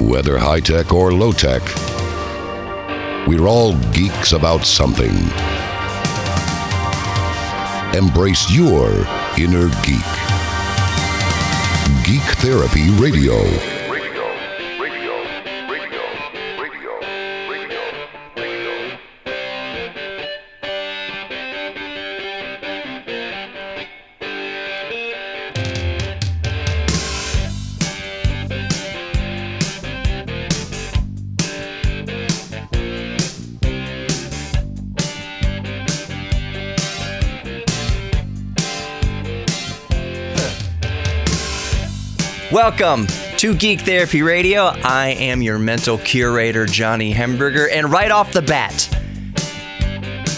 Whether high-tech or low-tech, we're all geeks about something. Embrace your inner geek. Geek Therapy Radio. Welcome to Geek Therapy Radio. I am your mental curator, Johnny Hemberger, and right off the bat,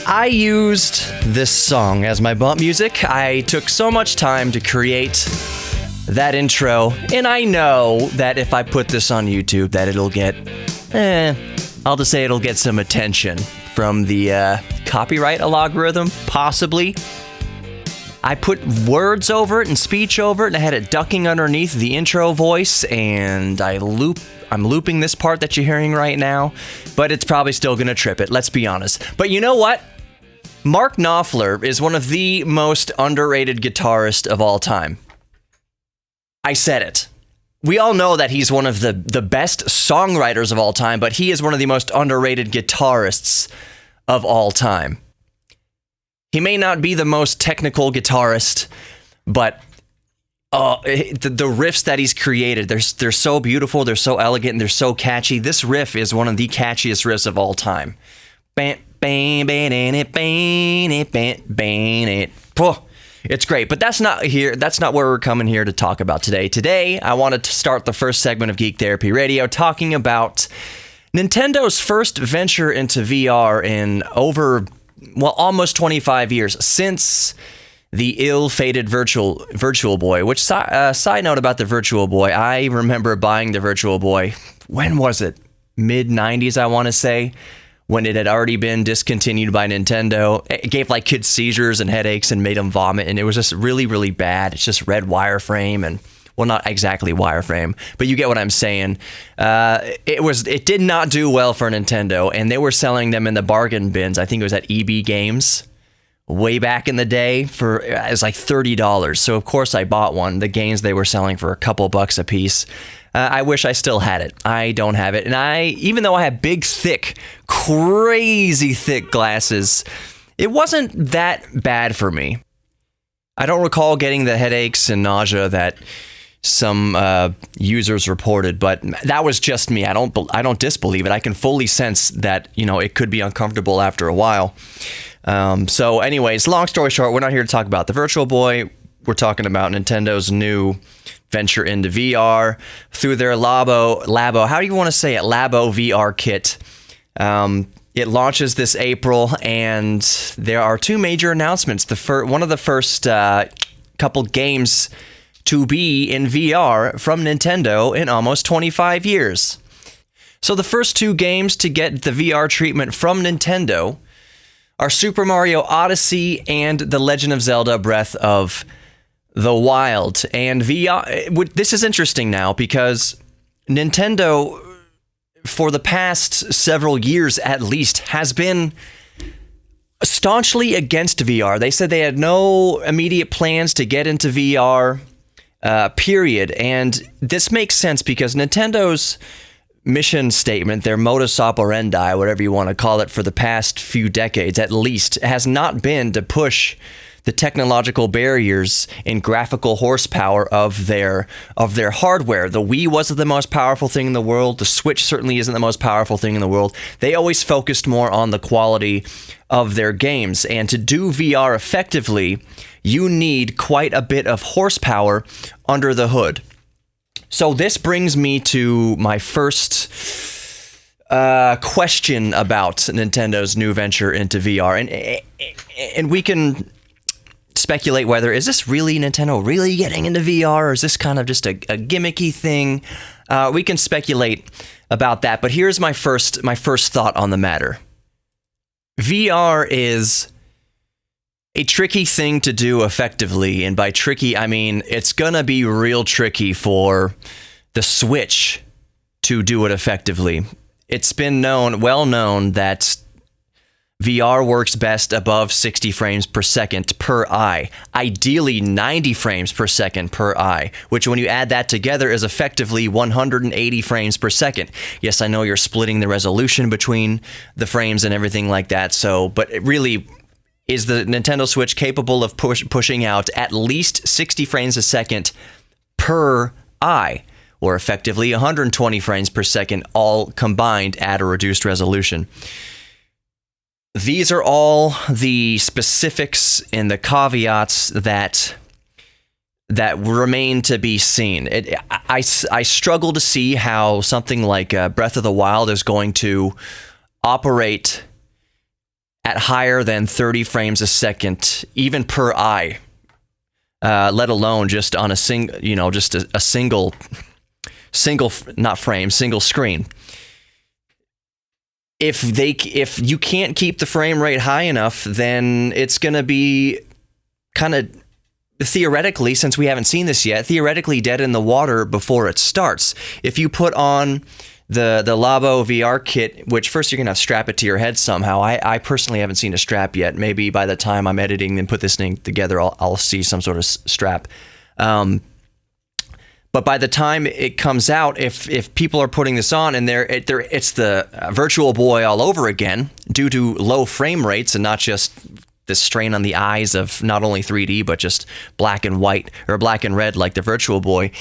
I used this song as my bump music. I took so much time to create that intro, and I know that if I put this on YouTube, that it'll get, I'll just say it'll get some attention from the copyright algorithm, possibly. I put words over it and speech over it, and I had it ducking underneath the intro voice, and I'm looping this part that you're hearing right now, but it's probably still gonna trip it, let's be honest. But you know what? Mark Knopfler is one of the most underrated guitarists of all time. I said it. We all know that he's one of the best songwriters of all time, but he is one of the most underrated guitarists of all time. He may not be the most technical guitarist, but the riffs that he's created, they're so beautiful, they're so elegant, and they're so catchy. This riff is one of the catchiest riffs of all time. It's great, but that's not what we're coming here to talk about today. Today, I wanted to start the first segment of Geek Therapy Radio talking about Nintendo's first venture into VR in almost 25 years, since the ill-fated Virtual Boy, which, side note about the Virtual Boy, I remember buying the Virtual Boy, when was it? Mid-90s, I want to say, when it had already been discontinued by Nintendo. It gave like kids seizures and headaches and made them vomit, and it was just really, really bad. It's just red wireframe and, well, not exactly wireframe, but you get what I'm saying. It did not do well for Nintendo, and they were selling them in the bargain bins. I think it was at EB Games way back in the day it was like $30. So of course I bought one. The games they were selling for a couple bucks a piece. I wish I still had it. I don't have it, and even though I have big, thick, crazy thick glasses, it wasn't that bad for me. I don't recall getting the headaches and nausea that some users reported, but that was just me. I don't disbelieve it. I can fully sense that, it could be uncomfortable after a while. So anyways, long story short, we're not here to talk about the Virtual Boy. We're talking about Nintendo's new venture into VR through their Labo, how do you want to say it? Labo VR kit. It launches this April, and there are two major announcements. One of the first couple games to be in VR from Nintendo in almost 25 years. So the first two games to get the VR treatment from Nintendo are Super Mario Odyssey and The Legend of Zelda Breath of the Wild. And VR, this is interesting now because Nintendo, for the past several years at least, has been staunchly against VR. They said they had no immediate plans to get into VR. Period. And this makes sense because Nintendo's mission statement, their modus operandi, whatever you want to call it, for the past few decades at least, has not been to push the technological barriers in graphical horsepower of their hardware. The Wii wasn't the most powerful thing in the world. The Switch certainly isn't the most powerful thing in the world. They always focused more on the quality of their games. And to do VR effectively, you need quite a bit of horsepower under the hood. So this brings me to my first question about Nintendo's new venture into VR. And we can speculate whether, is this really Nintendo really getting into VR, or is this kind of just a gimmicky thing? We can speculate about that, but here's my first thought on the matter. VR is a tricky thing to do effectively, and by tricky, I mean it's gonna be real tricky for the Switch to do it effectively. It's been well known that VR works best above 60 frames per second per eye, ideally 90 frames per second per eye, which when you add that together is effectively 180 frames per second. Yes, I know you're splitting the resolution between the frames and everything like that, but it really is the Nintendo Switch capable of pushing out at least 60 frames a second per eye, or effectively 120 frames per second, all combined at a reduced resolution. These are all the specifics and the caveats that remain to be seen. I struggle to see how something like Breath of the Wild is going to operate at higher than 30 frames a second, even per eye, let alone just on a single screen. If you can't keep the frame rate high enough, then it's going to be kind of theoretically, since we haven't seen this yet, theoretically dead in the water before it starts. If you put on the Labo VR kit, which first you're going to have to strap it to your head somehow. I personally haven't seen a strap yet. Maybe by the time I'm editing and put this thing together, I'll see some sort of strap. But by the time it comes out, if people are putting this on and it's the Virtual Boy all over again due to low frame rates and not just the strain on the eyes of not only 3D but just black and white or black and red like the Virtual Boy,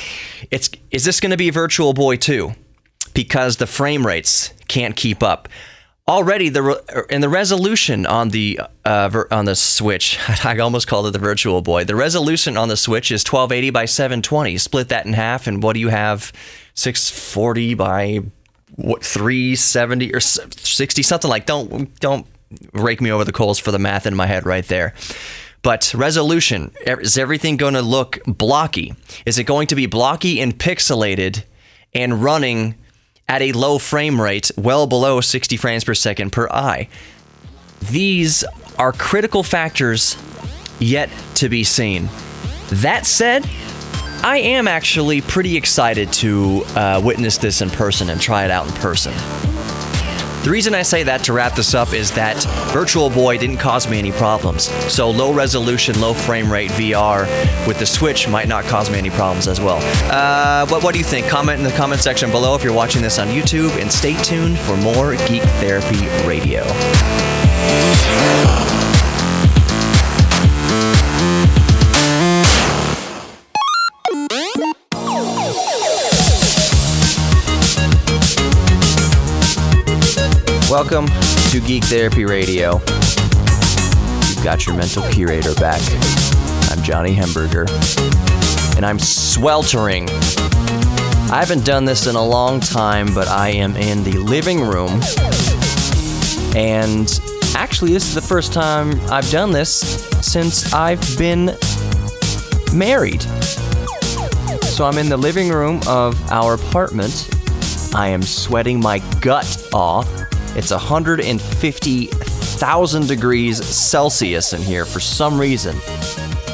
is this going to be Virtual Boy 2? Because the frame rates can't keep up. Already, the resolution on the Switch, I almost called it the Virtual Boy. The resolution on the Switch is 1280 by 720. Split that in half, and what do you have? 640 by 370 or 60, something like. Don't rake me over the coals for the math in my head right there. But resolution, is everything going to look blocky? Is it going to be blocky and pixelated and running at a low frame rate, well below 60 frames per second per eye? These are critical factors yet to be seen. That said, I am actually pretty excited to witness this in person and try it out in person. The reason I say that to wrap this up is that Virtual Boy didn't cause me any problems. So low resolution, low frame rate VR with the Switch might not cause me any problems as well. What do you think? Comment in the comment section below if you're watching this on YouTube, and stay tuned for more Geek Therapy Radio. Welcome to Geek Therapy Radio. You've got your mental curator back. I'm Johnny Hemberger, and I'm sweltering. I haven't done this in a long time, but I am in the living room, and actually this is the first time I've done this since I've been married. So I'm in the living room of our apartment. I am sweating my gut off. It's 150,000 degrees Celsius in here for some reason.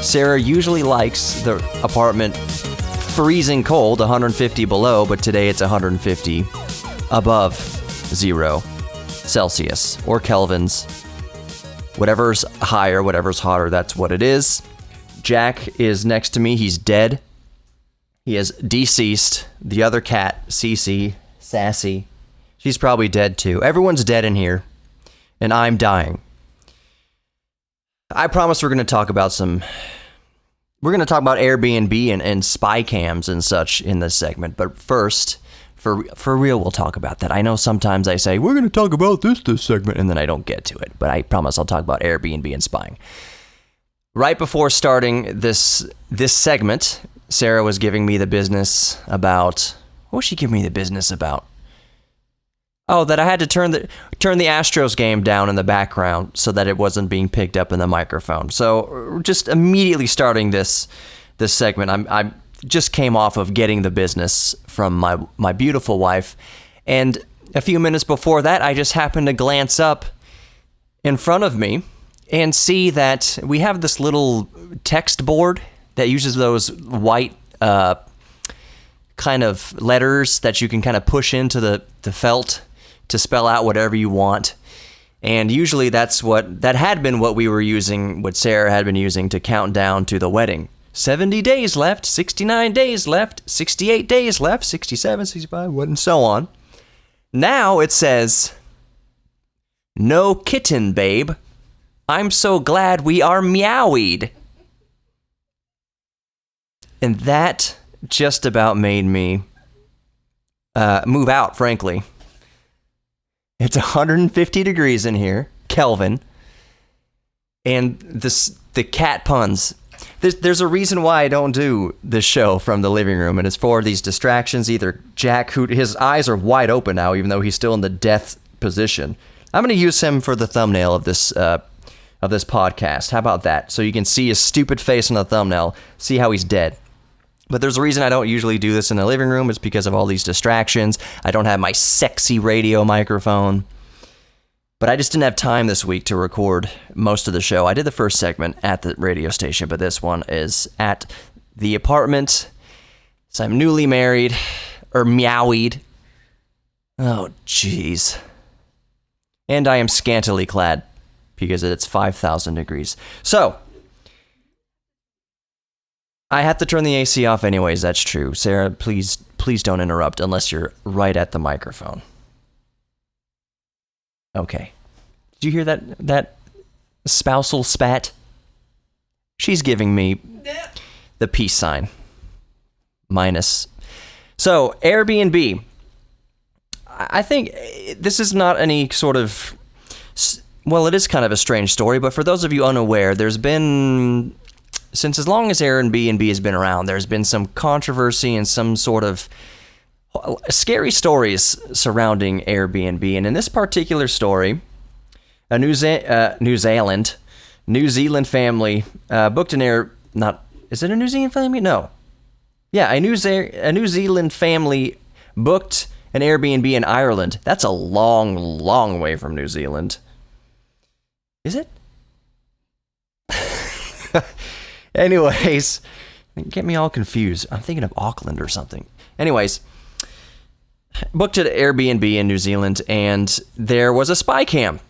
Sarah usually likes the apartment freezing cold, 150 below, but today it's 150 above 0 Celsius or Kelvins. Whatever's higher, whatever's hotter, that's what it is. Jack is next to me. He's dead. He is deceased. The other cat, Cece, Sassy, she's probably dead too. Everyone's dead in here, and I'm dying. I promise we're going to talk about Airbnb and spy cams and such in this segment. But first, for real, we'll talk about that. I know sometimes I say, we're going to talk about this segment, and then I don't get to it. But I promise I'll talk about Airbnb and spying. Right before starting this segment, Sarah was giving me the business about... What was she giving me the business about? Oh, that I had to turn the Astros game down in the background so that it wasn't being picked up in the microphone. So just immediately starting this segment, I just came off of getting the business from my beautiful wife, and a few minutes before that, I just happened to glance up in front of me and see that we have this little text board that uses those white kind of letters that you can kind of push into the felt to spell out whatever you want. And usually that had been what we were using, what Sarah had been using to count down to the wedding. 70 days left, 69 days left, 68 days left, 67, 65, and so on. Now it says, "No kitten, babe. I'm so glad we are meowied." And that just about made me move out, frankly. It's 150 degrees in here, Kelvin. And the cat puns. There's a reason why I don't do this show from the living room, and it's for these distractions. Either Jack, who his eyes are wide open now, even though he's still in the death position. I'm going to use him for the thumbnail of this podcast. How about that? So you can see his stupid face in the thumbnail, see how he's dead. But there's a reason I don't usually do this in the living room. It's because of all these distractions. I don't have my sexy radio microphone. But I just didn't have time this week to record most of the show. I did the first segment at the radio station, but this one is at the apartment. So I'm newly married, or meowied. Oh, jeez. And I am scantily clad because it's 5,000 degrees. So I have to turn the AC off anyways, that's true. Sarah, please don't interrupt unless you're right at the microphone. Okay. Did you hear that spousal spat? She's giving me the peace sign. Minus. So, AirB&B. I think this is not any sort of... Well, it is kind of a strange story, but for those of you unaware, there's been... Since as long as AirB&B has been around, there's been some controversy and some sort of scary stories surrounding AirB&B. And in this particular story, a New Zealand family booked an Air... Not... Is it a New Zealand family? No. Yeah, a New Zealand family booked an Airbnb in Ireland. That's a long, long way from New Zealand. Is it? Anyways, get me all confused. I'm thinking of Auckland or something. Anyways, booked at Airbnb in New Zealand, and there was a spy cam.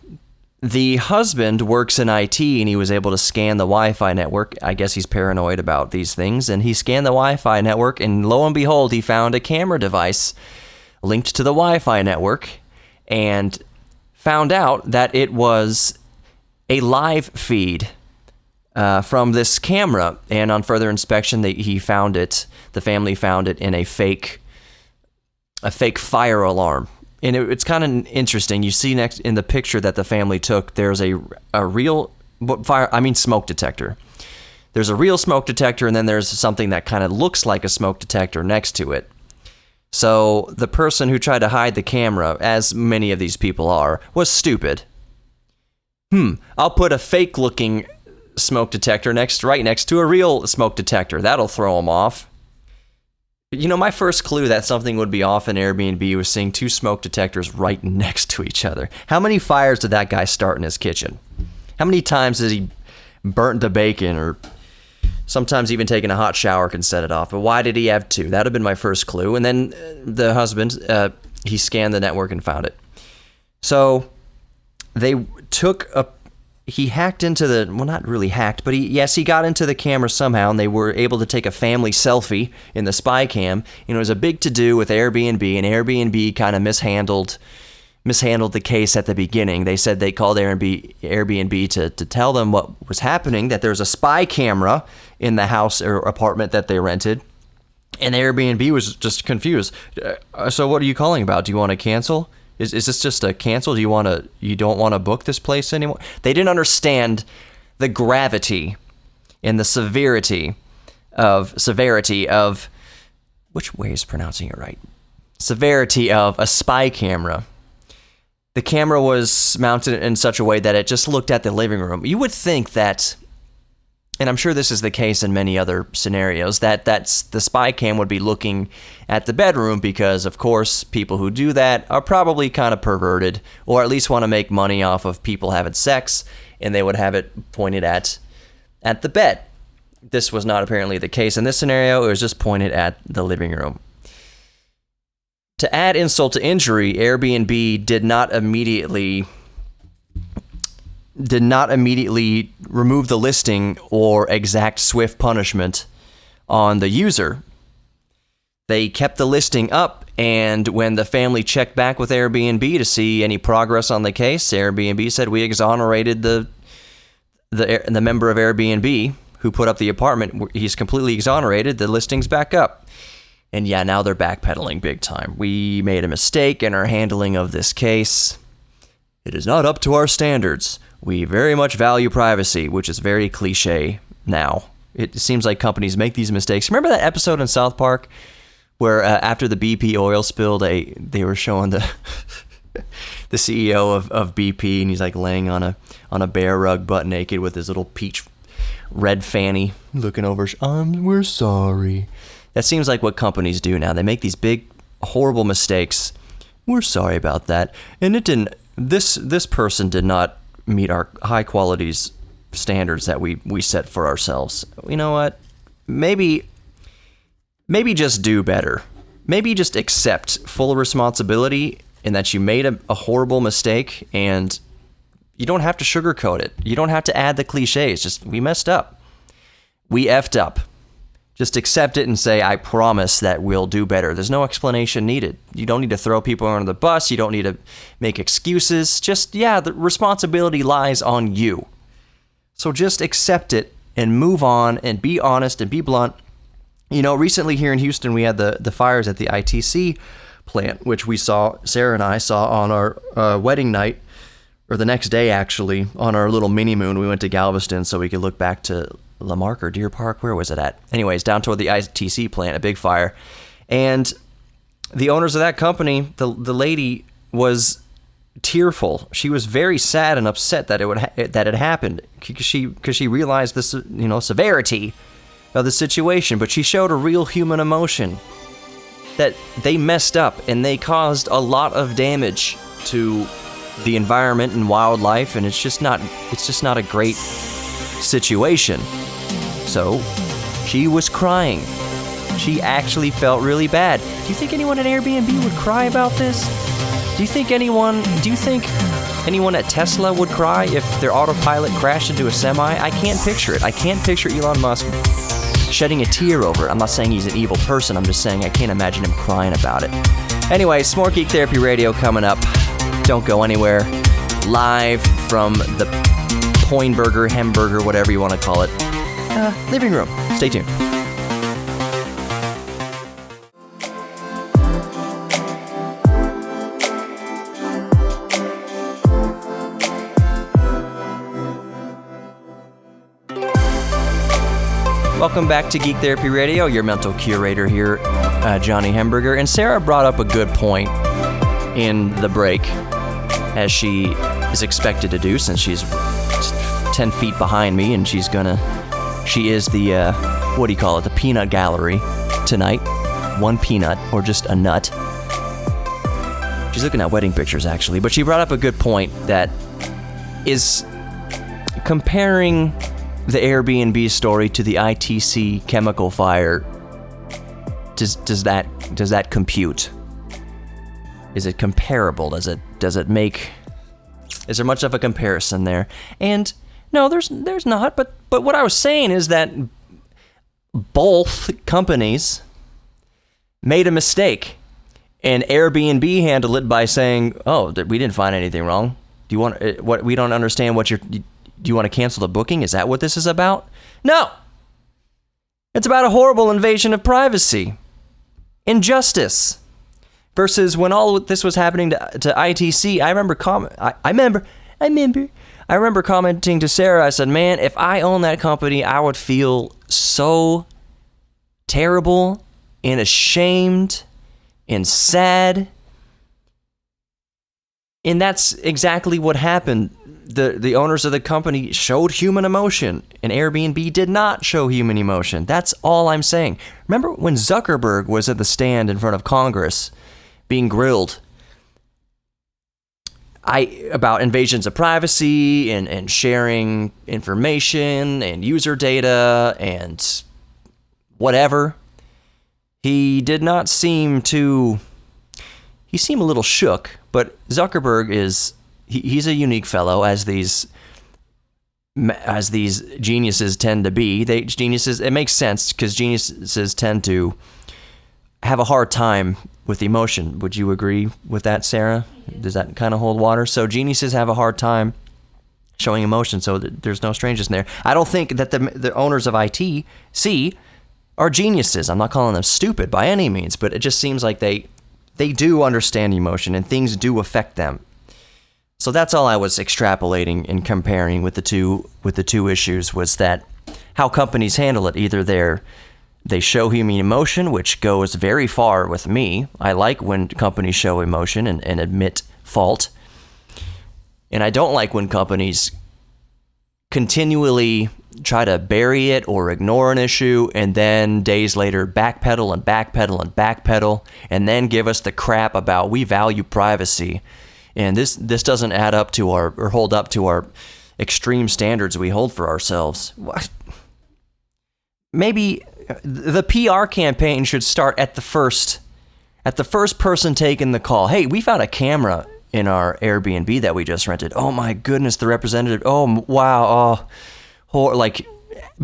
The husband works in IT, and he was able to scan the Wi-Fi network. I guess he's paranoid about these things, and he scanned the Wi-Fi network, and lo and behold, he found a camera device linked to the Wi-Fi network, and found out that it was a live feed from this camera, and on further inspection, the family found it in a fake fire alarm. And it's kind of interesting. You see next in the picture that the family took, there's a real smoke detector. There's a real smoke detector, and then there's something that kind of looks like a smoke detector next to it. So the person who tried to hide the camera, as many of these people are, was stupid. I'll put a fake-looking smoke detector right next to a real smoke detector. That'll throw them off. You know, my first clue that something would be off in Airbnb was seeing two smoke detectors right next to each other. How many fires did that guy start in his kitchen? How many times has he burnt the bacon, or sometimes even taking a hot shower can set it off? But why did he have two? That would have been my first clue. And then the husband, he scanned the network and found it. So they he hacked into not really hacked, but he got into the camera somehow, and they were able to take a family selfie in the spy cam. And it was a big to-do with Airbnb, and Airbnb kind of mishandled the case at the beginning. They said they called Airbnb to tell them what was happening, that there was a spy camera in the house or apartment that they rented, and Airbnb was just confused. So what are you calling about? Do you want to cancel? Is this just a cancel? You don't want to book this place anymore? They didn't understand the gravity and the severity of which way is pronouncing it right? Severity of a spy camera. The camera was mounted in such a way that it just looked at the living room. You would think that, and I'm sure this is the case in many other scenarios, that's the spy cam would be looking at the bedroom, because of course people who do that are probably kind of perverted, or at least want to make money off of people having sex, and they would have it pointed at the bed. This was not apparently the case in this scenario. It was just pointed at the living room. To add insult to injury, Airbnb did not immediately remove the listing or exact swift punishment on the user. They kept the listing up, and when the family checked back with Airbnb to see any progress on the case, Airbnb said, we exonerated the member of Airbnb who put up the apartment. He's completely exonerated. The listing's back up. And yeah, now they're backpedaling big time. We made a mistake in our handling of this case. It is not up to our standards. We very much value privacy, which is very cliche now. It seems like companies make these mistakes. Remember that episode in South Park where after the BP oil spill, they were showing the the CEO of BP, and he's like laying on a bear rug, butt naked, with his little peach red fanny, looking over. We're sorry. That seems like what companies do now. They make these big, horrible mistakes. We're sorry about that, and it didn't. This person did not meet our high qualities standards that we set for ourselves. You know what? Maybe just do better. Maybe just accept full responsibility in that you made a horrible mistake, and you don't have to sugarcoat it. You don't have to add the cliches. Just, we messed up. We effed up. Just accept it and say, I promise that we'll do better. There's no explanation needed. You don't need to throw people under the bus. You don't need to make excuses. Just, yeah, the responsibility lies on you. So just accept it and move on and be honest and be blunt. You know, recently here in Houston, we had the fires at the ITC plant, which Sarah and I saw on our wedding night, or the next day, actually, on our little mini moon. We went to Galveston so we could look back to Lamarck or Deer Park. Where was it at? Anyways, down toward the ITC plant, a big fire. And the owners of that company, the lady was tearful. She was very sad and upset that it happened, because she realized the severity of the situation, but she showed a real human emotion that they messed up and they caused a lot of damage to the environment and wildlife, and it's just not a great situation. So she was crying. She actually felt really bad. Do you think anyone at Airbnb would cry about this? Do you think anyone at Tesla would cry if their autopilot crashed into a semi? I can't picture it. I can't picture Elon Musk shedding a tear over it. I'm not saying he's an evil person. I'm just saying I can't imagine him crying about it. Anyway, More Geek Therapy Radio coming up. Don't go anywhere. Live from the Poinburger, Hamburger, whatever you want to call it, living room. Stay tuned. Welcome back to Geek Therapy Radio, your mental curator here, Johnny Hamburger. And Sarah brought up a good point in the break, as she is expected to do, since she's 10 feet behind me, and she is the, what do you call it, the peanut gallery tonight. One peanut, or just a nut. She's looking at wedding pictures, actually. But she brought up a good point that is comparing the Airbnb story to the ITC chemical fire. Does that compute? Is it comparable? Is there much of a comparison there? And no, there's not. But what I was saying is that both companies made a mistake, and Airbnb handled it by saying, "Oh, we didn't find anything wrong. Do you want what? We don't understand what you're. Do you want to cancel the booking? Is that what this is about?" No. It's about a horrible invasion of privacy. Injustice. Versus when all this was happening to ITC, I remember commenting to Sarah, I said, man, if I owned that company, I would feel so terrible and ashamed and sad. And that's exactly what happened. The owners of the company showed human emotion, and Airbnb did not show human emotion. That's all I'm saying. Remember when Zuckerberg was at the stand in front of Congress being grilled about invasions of privacy and sharing information and user data and whatever? He did not seem to he seemed a little shook, but Zuckerberg he's a unique fellow, as these geniuses tend to be. It makes sense, because geniuses tend to have a hard time with emotion. Would you agree with that, Sarah? Does that kind of hold water? So geniuses have a hard time showing emotion, so there's no strangeness in there. I don't think that the owners of ITC are geniuses. I'm not calling them stupid by any means, but it just seems like they do understand emotion, and things do affect them. So that's all I was extrapolating and comparing with the two issues, was that how companies handle it. Either they show human emotion, which goes very far with me. I like when companies show emotion and admit fault. And I don't like when companies continually try to bury it or ignore an issue, and then days later backpedal and backpedal and backpedal, and then give us the crap about we value privacy. And this doesn't add up to or hold up to our extreme standards we hold for ourselves. Maybe the PR campaign should start at the first person taking the call. Hey, we found a camera in our Airbnb that we just rented. Oh my goodness, the representative. Oh wow. Like,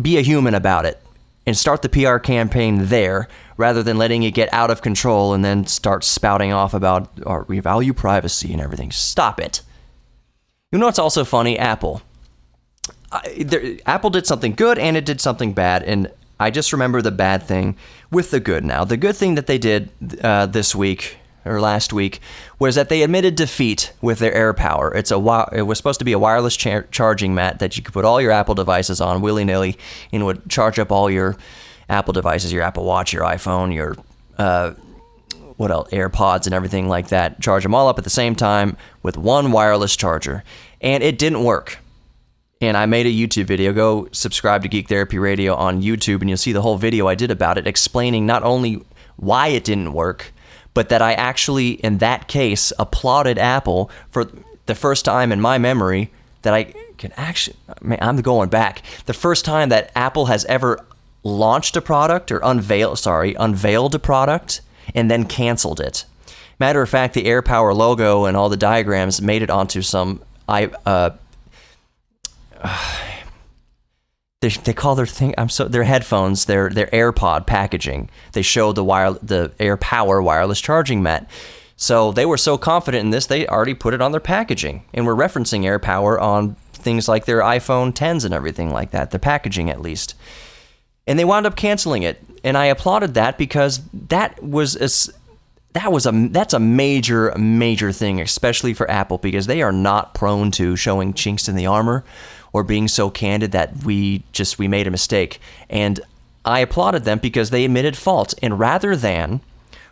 be a human about it and start the PR campaign there, rather than letting it get out of control and then start spouting off about we value privacy and everything. Stop it. You know what's also funny? Apple. Apple did something good and it did something bad, and I just remember the bad thing with the good now. The good thing that they did this week or last week was that they admitted defeat with their AirPower. It was supposed to be a wireless charging mat that you could put all your Apple devices on willy-nilly, and would charge up all your Apple devices, your Apple Watch, your iPhone, your what else, AirPods and everything like that. Charge them all up at the same time with one wireless charger. And it didn't work. And I made a YouTube video. Go subscribe to Geek Therapy Radio on YouTube, and you'll see the whole video I did about it, explaining not only why it didn't work, but that I actually, in that case, applauded Apple for the first time in my memory that I can actually, I'm going back, the first time that Apple has ever launched a product, or unveiled a product and then canceled it. Matter of fact, the AirPower logo and all the diagrams made it onto some they call their thing, their headphones, their AirPod packaging. They showed the AirPower wireless charging mat. So they were so confident in this, they already put it on their packaging, and were referencing AirPower on things like their iPhone 10s and everything like that, the packaging at least. And they wound up canceling it, and I applauded that, because that's a major thing, especially for Apple, because they are not prone to showing chinks in the armor or being so candid that we made a mistake. And I applauded them because they admitted fault, and rather than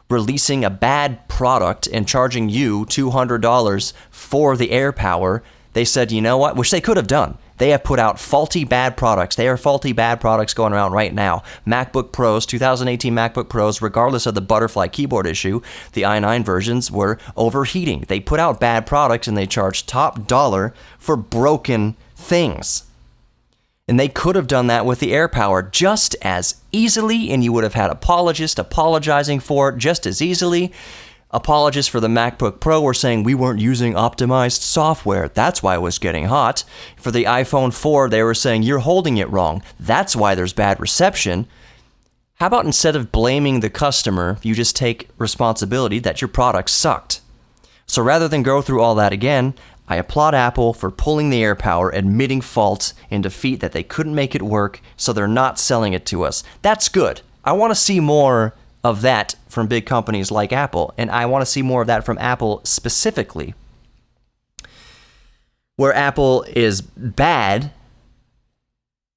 releasing a bad product and charging you $200 for the AirPower, they said, you know what, which they could have done. They have put out faulty bad products. There are faulty bad products going around right now. MacBook Pros, 2018 MacBook Pros, regardless of the butterfly keyboard issue, the i9 versions were overheating. They put out bad products, and they charged top dollar for broken things. And they could have done that with the AirPower just as easily, and you would have had apologists apologizing for it just as easily. Apologists for the MacBook Pro were saying we weren't using optimized software. That's why it was getting hot. For the iPhone 4, they were saying you're holding it wrong. That's why there's bad reception. How about instead of blaming the customer, you just take responsibility that your product sucked? So rather than go through all that again, I applaud Apple for pulling the AirPower, admitting fault and defeat, that they couldn't make it work, so they're not selling it to us. That's good. I want to see more of that from big companies like Apple, and I want to see more of that from Apple specifically. Where Apple is bad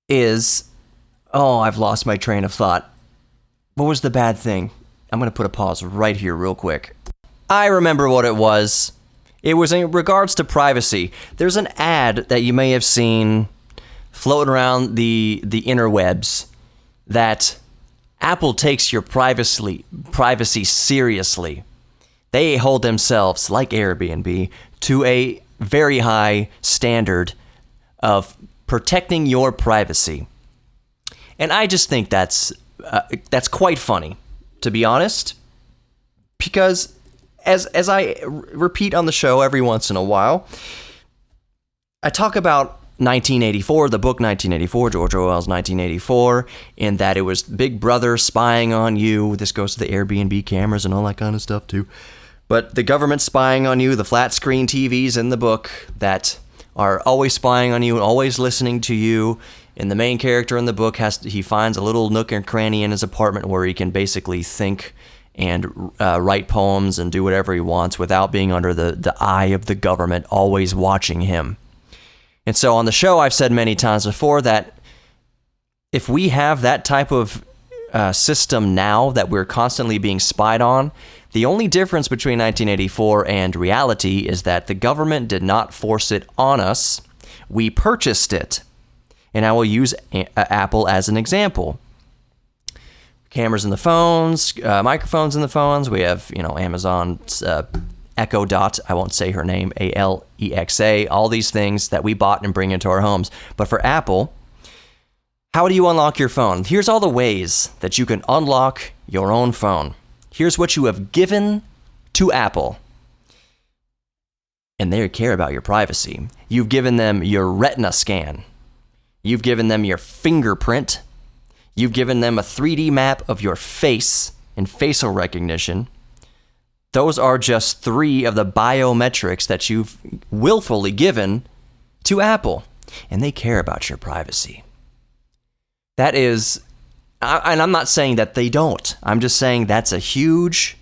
is, I've lost my train of thought. What was the bad thing? I'm going to put a pause right here real quick. I remember what it was. It was in regards to privacy. There's an ad that you may have seen floating around the interwebs that Apple takes your privacy seriously. They hold themselves, like Airbnb, to a very high standard of protecting your privacy. And I just think that's quite funny, to be honest, because as I repeat on the show every once in a while, I talk about 1984, the book 1984, George Orwell's 1984, and that it was Big Brother spying on you. This goes to the Airbnb cameras and all that kind of stuff too. But the government spying on you, the flat screen TVs in the book that are always spying on you and always listening to you. And the main character in the book he finds a little nook and cranny in his apartment where he can basically think and write poems and do whatever he wants without being under the eye of the government always watching him. And so on the show, I've said many times before that if we have that type of system now that we're constantly being spied on, the only difference between 1984 and reality is that the government did not force it on us. We purchased it. And I will use Apple as an example. Cameras in the phones, microphones in the phones. We have, Amazon's Echo Dot, I won't say her name, Alexa, all these things that we bought and bring into our homes. But for Apple, how do you unlock your phone? Here's all the ways that you can unlock your own phone. Here's what you have given to Apple. And they care about your privacy. You've given them your retina scan. You've given them your fingerprint. You've given them a 3D map of your face and facial recognition. Those are just 3 of the biometrics that you've willfully given to Apple. And they care about your privacy. That is, and I'm not saying that they don't. I'm just saying that's a huge...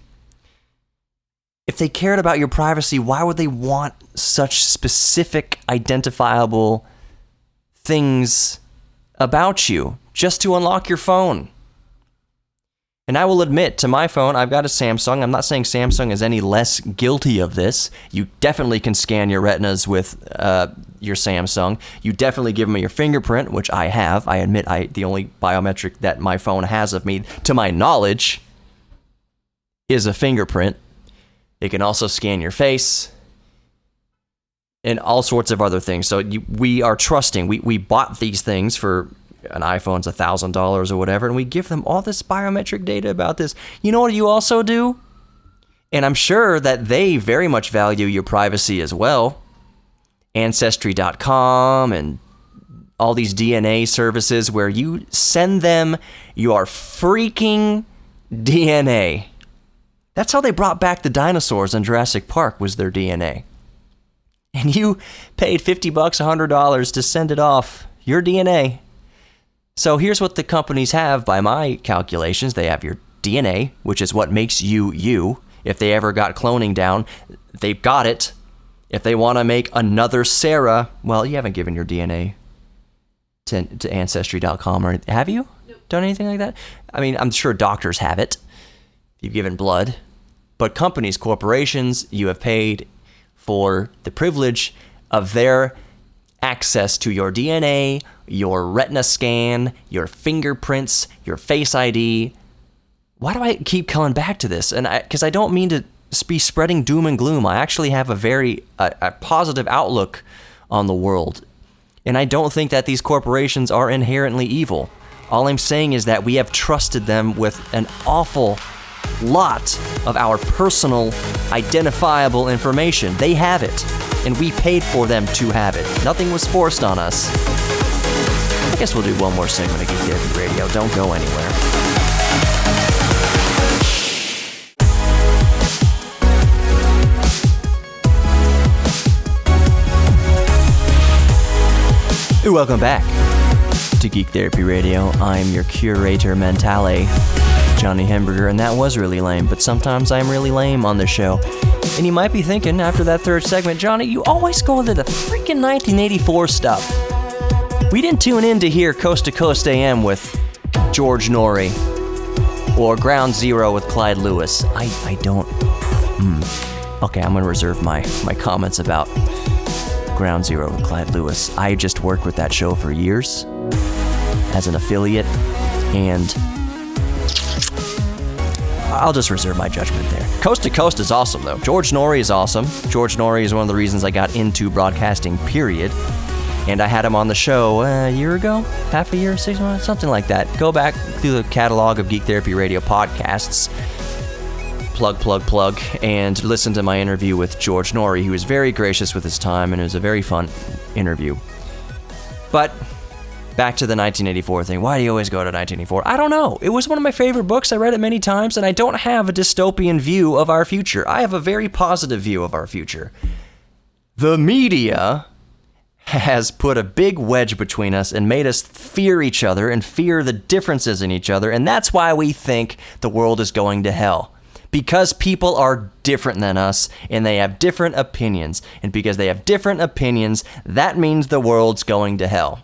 If they cared about your privacy, why would they want such specific, identifiable things about you just to unlock your phone? And I will admit, to my phone, I've got a Samsung. I'm not saying Samsung is any less guilty of this. You definitely can scan your retinas with your Samsung. You definitely give me your fingerprint, which I have. I admit the only biometric that my phone has of me, to my knowledge, is a fingerprint. It can also scan your face and all sorts of other things. So we are trusting. We bought these things for... An iPhone's $1,000 or whatever, and we give them all this biometric data about this. You know what you also do? And I'm sure that they very much value your privacy as well. Ancestry.com and all these DNA services where you send them your freaking DNA. That's how they brought back the dinosaurs in Jurassic Park, was their DNA. And you paid $50, $100 to send it off, your DNA. So here's what the companies have by my calculations. They have your DNA, which is what makes you you. If they ever got cloning down, they've got it. If they want to make another Sarah, well, you haven't given your DNA to Ancestry.com, or have you? Nope. Done anything like that? I mean, I'm sure doctors have it. You've given blood. But companies, corporations, you have paid for the privilege of their access to your DNA, your retina scan, your fingerprints, your face ID. Why do I keep coming back to this? And because I don't mean to be spreading doom and gloom. I actually have a very positive outlook on the world. And I don't think that these corporations are inherently evil. All I'm saying is that we have trusted them with an awful lot of our personal, identifiable information. They have it, and we paid for them to have it. Nothing was forced on us. I guess we'll do one more segment of Geek Therapy Radio. Don't go anywhere. Welcome back to Geek Therapy Radio. I'm your curator mentale, Johnny Hemberger, and that was really lame, but sometimes I'm really lame on the show. And you might be thinking, after that third segment, Johnny, you always go into the freaking 1984 stuff. We didn't tune in to hear Coast to Coast AM with George Norrie or Ground Zero with Clyde Lewis. I don't... Okay, I'm going to reserve my comments about Ground Zero with Clyde Lewis. I just worked with that show for years as an affiliate, and I'll just reserve my judgment there. Coast to Coast is awesome, though. George Norrie is awesome. George Norrie is one of the reasons I got into broadcasting, period. And I had him on the show a year ago, half a year, 6 months, something like that. Go back through the catalog of Geek Therapy Radio podcasts. plug, and listen to my interview with George Norrie. He was very gracious with his time, and it was a very fun interview. But back to the 1984 thing. Why do you always go to 1984? I don't know. It was one of my favorite books. I read it many times, and I don't have a dystopian view of our future. I have a very positive view of our future. The media has put a big wedge between us and made us fear each other and fear the differences in each other, and that's why we think the world is going to hell. Because people are different than us, and they have different opinions. And because they have different opinions, that means the world's going to hell.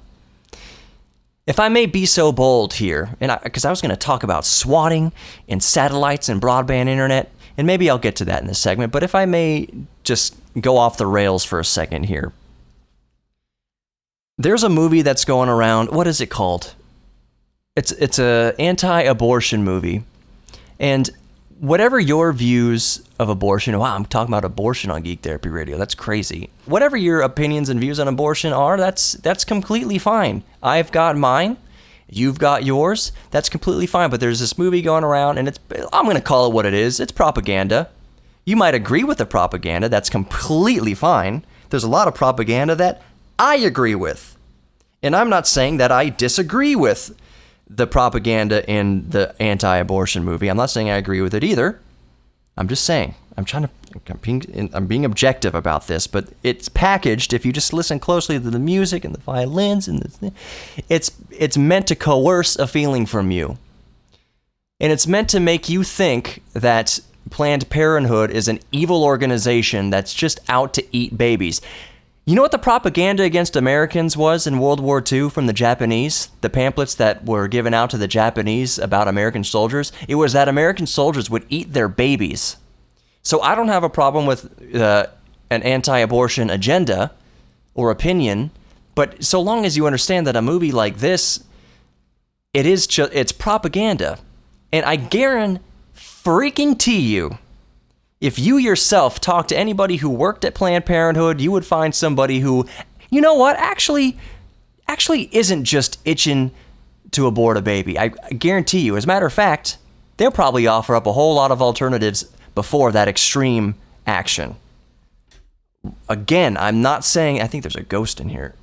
If I may be so bold here, because I was going to talk about swatting and satellites and broadband internet, and maybe I'll get to that in this segment, but if I may just go off the rails for a second here. There's a movie that's going around. What is it called? It's a anti-abortion movie. And whatever your views of abortion, wow, I'm talking about abortion on Geek Therapy Radio. That's crazy. Whatever your opinions and views on abortion are, that's completely fine. I've got mine. You've got yours. That's completely fine. But there's this movie going around, and I'm going to call it what it is. It's propaganda. You might agree with the propaganda. That's completely fine. There's a lot of propaganda that I agree with. And I'm not saying that I disagree with the propaganda in the anti-abortion movie. I'm not saying I agree with it either. I'm just saying. I'm being objective about this, but it's packaged. If you just listen closely to the music and the violins and it's meant to coerce a feeling from you. And it's meant to make you think that Planned Parenthood is an evil organization that's just out to eat babies. You know what the propaganda against Americans was in World War II from the Japanese? The pamphlets that were given out to the Japanese about American soldiers? It was that American soldiers would eat their babies. So I don't have a problem with an anti-abortion agenda or opinion, but so long as you understand that a movie like this, it's propaganda. And I guarantee you, if you yourself talk to anybody who worked at Planned Parenthood, you would find somebody who, you know what, actually isn't just itching to abort a baby. I guarantee you. As a matter of fact, they'll probably offer up a whole lot of alternatives before that extreme action. Again, I'm not saying, I think there's a ghost in here.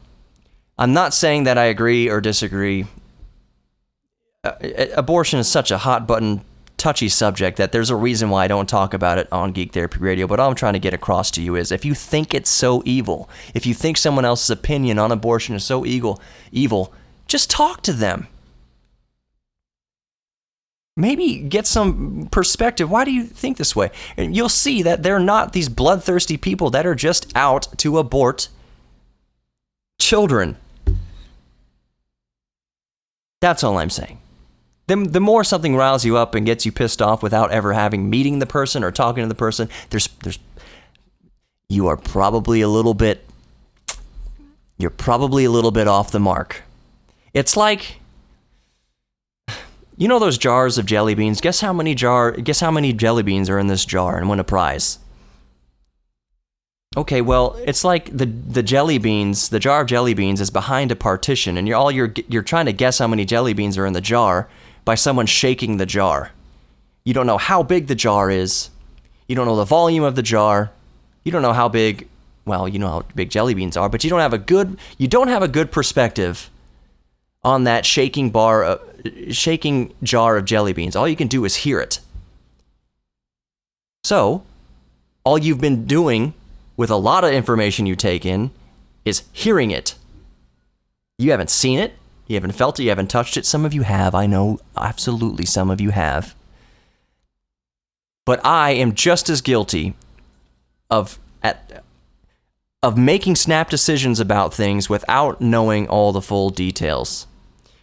I'm not saying that I agree or disagree. Abortion is such a hot button, touchy subject that there's a reason why I don't talk about it on Geek Therapy Radio, but all I'm trying to get across to you is if you think it's so evil, if you think someone else's opinion on abortion is so evil, just talk to them. Maybe get some perspective. Why do you think this way? And you'll see that they're not these bloodthirsty people that are just out to abort children. That's all I'm saying. The more something riles you up and gets you pissed off without ever meeting the person or talking to the person, you're probably a little bit off the mark. It's like, you know those jars of jelly beans? Guess how many jelly beans are in this jar and win a prize? Okay, well, it's like the jelly beans, the jar of jelly beans is behind a partition, and you're trying to guess how many jelly beans are in the jar by someone shaking the jar. You don't know how big the jar is. You don't know the volume of the jar. You don't know how big, well, you know how big jelly beans are, but you don't have a good perspective on that shaking jar of jelly beans. All you can do is hear it. So, all you've been doing with a lot of information you take in is hearing it. You haven't seen it. You haven't felt it, you haven't touched it. Some of you have, I know, absolutely some of you have. But I am just as guilty of making snap decisions about things without knowing all the full details.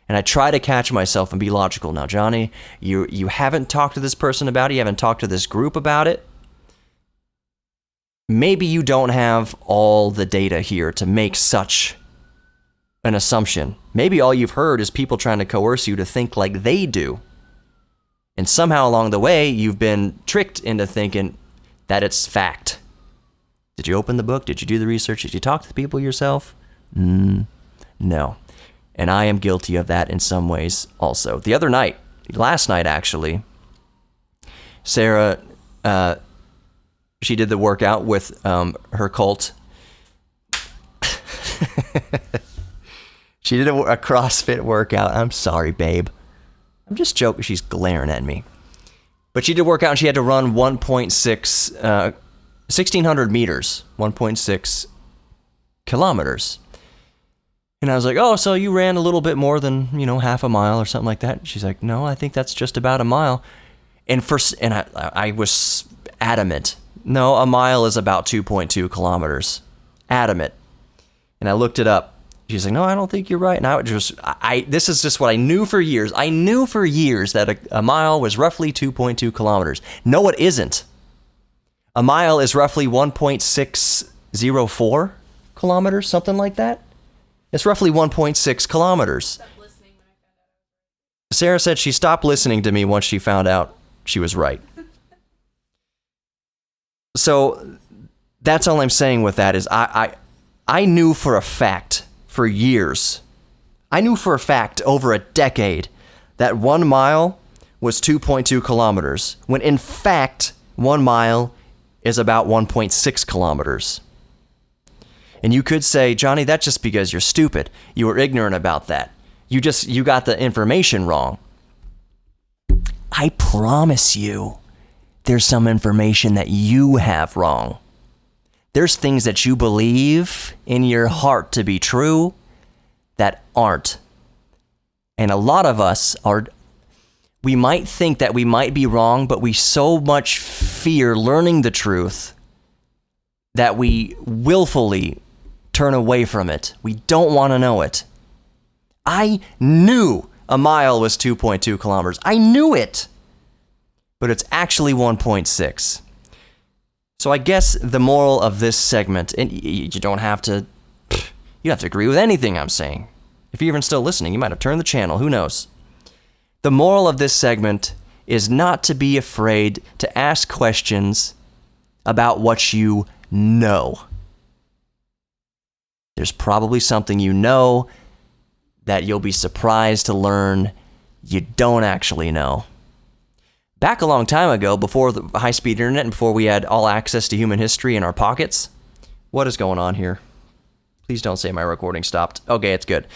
And I try to catch myself and be logical. Now, Johnny, you haven't talked to this person about it, you haven't talked to this group about it. Maybe you don't have all the data here to make such an assumption. Maybe all you've heard is people trying to coerce you to think like they do. And somehow along the way, you've been tricked into thinking that it's fact. Did you open the book? Did you do the research? Did you talk to the people yourself? No. And I am guilty of that in some ways also. Last night actually, Sarah she did the workout with her cult. She did a CrossFit workout. I'm sorry, babe. I'm just joking. She's glaring at me. But she did work out and she had to run 1,600 meters, 1.6 kilometers. And I was like, oh, so you ran a little bit more than, half a mile or something like that. She's like, no, I think that's just about a mile. And I was adamant. No, a mile is about 2.2 kilometers. Adamant. And I looked it up. She's like, no, I don't think you're right. And this is just what I knew for years. I knew for years that a mile was roughly 2.2 kilometers. No, it isn't. A mile is roughly 1.604 kilometers, something like that. It's roughly 1.6 kilometers. Sarah said she stopped listening to me once she found out she was right. So that's all I'm saying with that is I knew for a fact for years, I knew for a fact over a decade that 1 mile was 2.2 kilometers, when in fact 1 mile is about 1.6 kilometers. And you could say, Johnny, that's just because you're stupid. You were ignorant about that. You got the information wrong. I promise you, there's some information that you have wrong. There's things that you believe in your heart to be true that aren't. And a lot of us we might think that we might be wrong, but we so much fear learning the truth that we willfully turn away from it. We don't want to know it. I knew a mile was 2.2 kilometers. I knew it. But it's actually 1.6. So I guess the moral of this segment, and you don't have to agree with anything I'm saying. If you're even still listening, you might have turned the channel, who knows? The moral of this segment is not to be afraid to ask questions about what you know. There's probably something you know that you'll be surprised to learn you don't actually know. Back a long time ago, before the high-speed internet and before we had all access to human history in our pockets, what is going on here? Please don't say my recording stopped. Okay, it's good.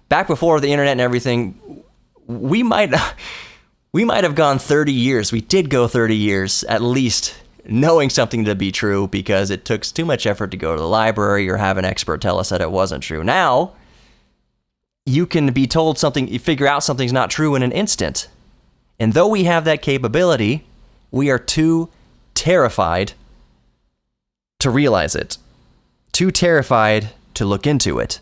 Back before the internet and everything, we might have gone 30 years. We did go 30 years, at least, knowing something to be true because it took too much effort to go to the library or have an expert tell us that it wasn't true. Now, you can be told something, you figure out something's not true in an instant. And though we have that capability, we are too terrified to realize it. Too terrified to look into it.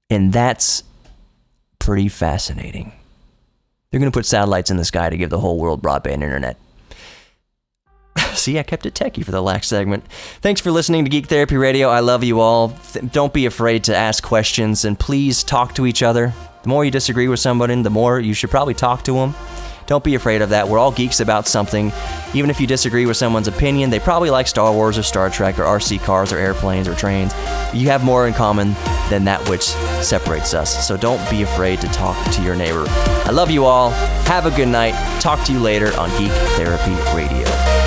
And that's pretty fascinating. They're going to put satellites in the sky to give the whole world broadband internet. See, I kept it techie for the last segment. Thanks for listening to Geek Therapy Radio. I love you all. Don't be afraid to ask questions, and please talk to each other. The more you disagree with somebody, the more you should probably talk to them. Don't be afraid of that. We're all geeks about something. Even if you disagree with someone's opinion, they probably like Star Wars or Star Trek or RC cars or airplanes or trains. You have more in common than that which separates us. So don't be afraid to talk to your neighbor. I love you all. Have a good night. Talk to you later on Geek Therapy Radio.